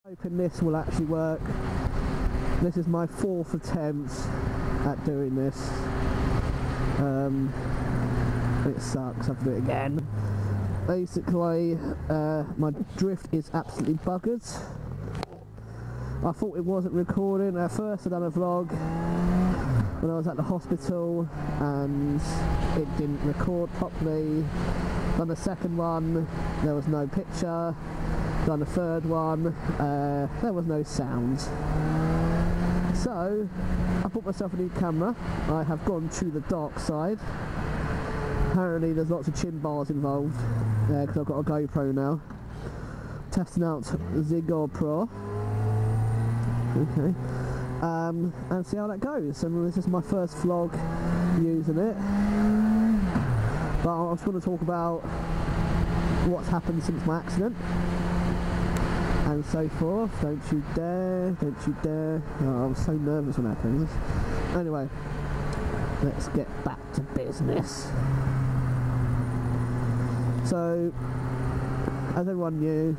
Hoping this will actually work. This is my 4th attempt at doing this. It sucks, I have to do it again. Basically, my drift is absolutely buggered. I thought it wasn't recording. At first I done a vlog when I was at the hospital and it didn't record properly. Done the second one, there was no picture. Done the third one, there was no sound. So I bought myself a new camera. I have gone to the dark side. Apparently there's lots of chin bars involved because I've got a GoPro now. Testing out the GoPro. Okay. And see how that goes. And this is my first vlog using it. But I just want to talk about what's happened since my accident and so forth. Don't you dare, don't you dare. Oh, I'm so nervous when that happens. Anyway, let's get back to business. So, as everyone knew,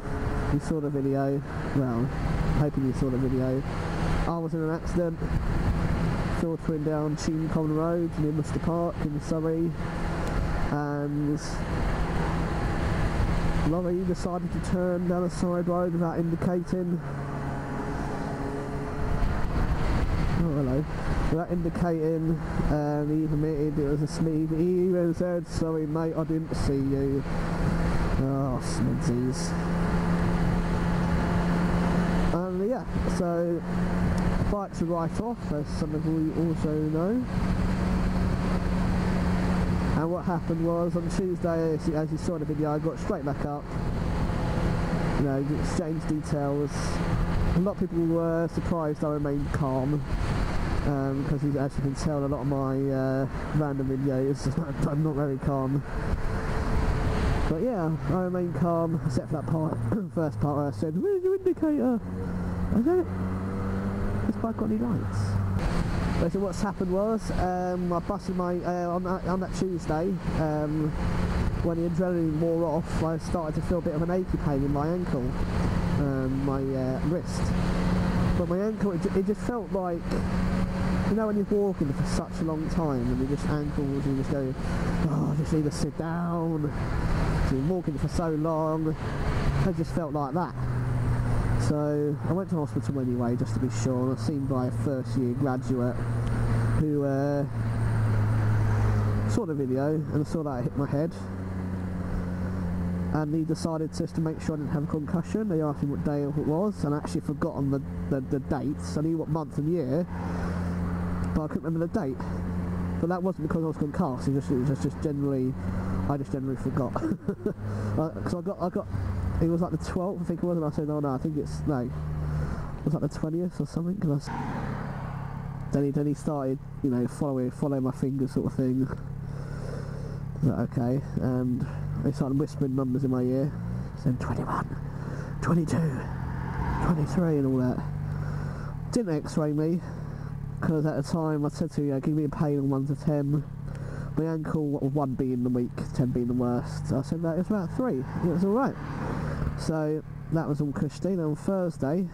you saw the video, well, hoping you saw the video, I was in an accident, filtering down Cheam Common Road near Worcester Park in Surrey, and lorry decided to turn down a side road without indicating. Oh, hello. Without indicating, and he admitted it was a Smith. He even said, "Sorry mate, I didn't see you." Oh, Smidsies. And yeah, so bike's a write-off, as some of you also know. And what happened was, on Tuesday, as you saw in the video, I got straight back up, you know, exchanged details. A lot of people were surprised I remained calm, because as you can tell, a lot of my random videos, I'm not very calm. But yeah, I remained calm, except for that part, first part where I said, "Where's your indicator?" I said, "This bike got any lights?" So what's happened was, I busted my, on that Tuesday, when the adrenaline wore off, I started to feel a bit of an achy pain in my ankle, my wrist. But my ankle, it just felt like, you know when you're walking for such a long time and you just ankles, you just go, oh, I just need to sit down. So you're walking for so long, it just felt like that. So I went to hospital anyway, just to be sure, and I was seen by a first year graduate who saw the video and saw that I hit my head, and he decided just to make sure I didn't have a concussion. They asked me what day it was, and I actually forgotten the dates. I knew what month and year, but I couldn't remember the date. But that wasn't because I was concussed, it was just generally, I just generally forgot. Because I got it was like the 12th, I think it was, and I said, oh no, I think it's, no, it was like the 20th or something, because then he started, you know, follow my fingers sort of thing. Okay, and they started whispering numbers in my ear, saying 21, 22, 23 and all that. Didn't x-ray me, because at the time I said to you, give me a pain on 1 to 10. My ankle, 1 being the weak, 10 being the worst. I said that it was about 3, it was alright. So that was all cushy. And on Thursday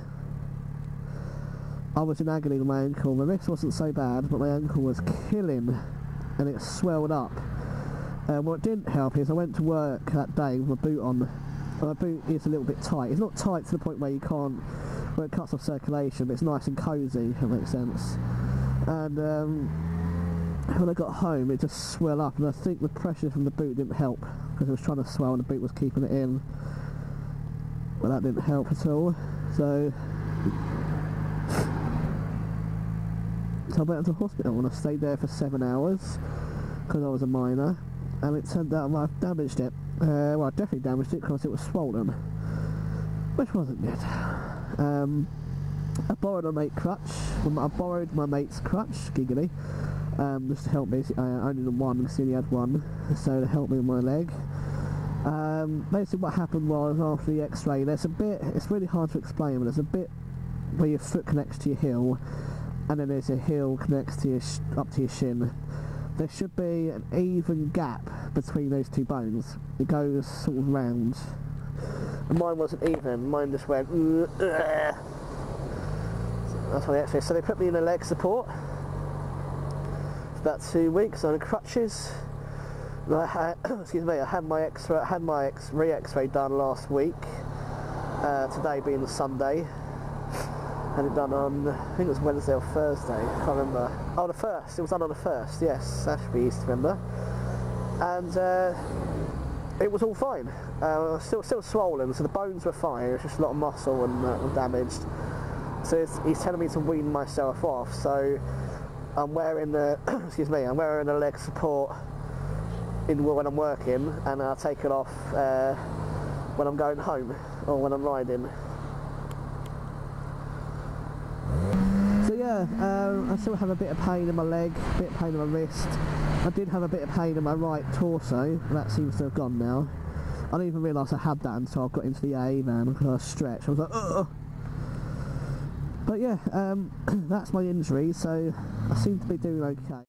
I was in agony with my ankle. My wrist wasn't so bad, but my ankle was killing and it swelled up. What didn't help is I went to work that day with my boot on, and my boot is a little bit tight. It's not tight to the point where you can't, where it cuts off circulation, but it's nice and cosy, if that makes sense. And when I got home it just swelled up, and I think the pressure from the boot didn't help, because it was trying to swell and the boot was keeping it in. Well, that didn't help at all. So I went to hospital and I stayed there for 7 hours because I was a minor, and it turned out I've damaged it. Well, I definitely damaged it because it was swollen, which wasn't good. I borrowed a mate crutch. I borrowed my mate's crutch, giggly, just to help me. I only had one, because he only had one, so to help me with my leg. Basically what happened was, after the x-ray, there's a bit, it's really hard to explain, but there's a bit where your foot connects to your heel, and then there's a heel connects to your up to your shin. There should be an even gap between those two bones. It goes sort of round, And mine wasn't even, mine just went ugh. That's what they actually, so they put me in a leg support for about 2 weeks on crutches. And I had, excuse me, I had my re-x-ray done last week, today being the Sunday. Had it done on, I think it was Wednesday or Thursday, I can't remember. Oh, the 1st, it was done on the 1st, yes, that should be easy to remember. And it was all fine. Still swollen, so the bones were fine, it was just a lot of muscle and damaged. So he's telling me to wean myself off, so I'm wearing the, excuse me, I'm wearing a leg support when I'm working, and I'll take it off when I'm going home, or when I'm riding. So yeah, I still have a bit of pain in my leg, a bit of pain in my wrist. I did have a bit of pain in my right torso, but that seems to have gone now. I didn't even realise I had that until I got into the AA van because I stretched. I was like, ugh! But yeah, that's my injury, so I seem to be doing okay.